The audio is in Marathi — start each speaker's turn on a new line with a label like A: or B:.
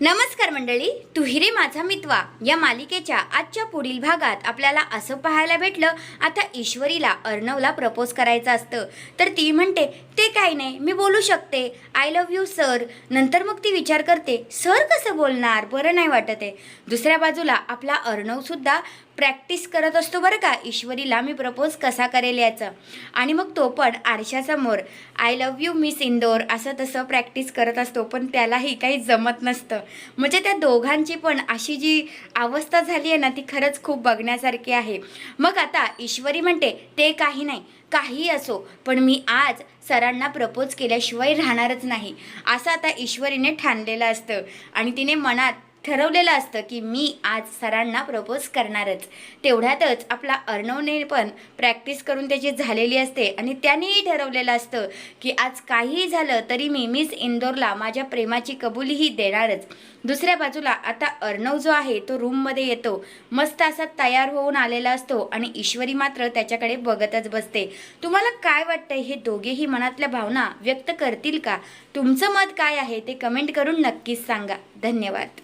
A: नमस्कार मंडळी, तू हिरे माझा मितवा या मालिकेच्या आजच्या पुढील भागात आपल्याला असं पाहायला भेटलं, आता ईश्वरीला अर्णवला प्रपोज करायचं असतं तर ती म्हणते ते काही नाही, मी बोलू शकते, आय लव्ह यू सर. नंतर मग ती विचार करते सर कसं बोलणार, बरं नाही वाटत आहे. दुसऱ्या बाजूला आपला अर्णव सुद्धा प्रॅक्टिस करत असतो बरं का, ईश्वरीला मी प्रपोज कसा करेल याचं. आणि मग तो पण आरशासमोर I love you miss Indore असं तसं प्रॅक्टिस करत असतो, पण त्यालाही काही जमत नसतं. म्हणजे त्या दोघांची पण अशी जी अवस्था झाली आहे ना, ती खरंच खूप बघण्यासारखी आहे. मग आता ईश्वरी म्हणते ते काही नाही, काही असो, पण मी आज सरांना प्रपोज केल्याशिवाय राहणारच नाही असं आता ईश्वरीने ठाणलेलं असतं. आणि तिने मनात ठरवलेलं असतं की मी आज सरांना प्रपोज करणारच. तेवढ्यातच आपला अर्णवने पण प्रॅक्टिस करून त्याची झालेली असते आणि त्यानेही ठरवलेलं असतं की आज काहीही झालं तरी मी मिस इंदोरला माझ्या प्रेमाची कबुलीही देणारच. दुसऱ्या बाजूला आता अर्णव जो आहे तो रूममध्ये येतो, मस्त असा तयार होऊन आलेला असतो आणि ईश्वरी मात्र त्याच्याकडे बघतच बसते. तुम्हाला काय वाटतंय, हे दोघेही मनातल्या भावना व्यक्त करतील का? तुमचं मत काय आहे ते कमेंट करून नक्कीच सांगा. धन्यवाद.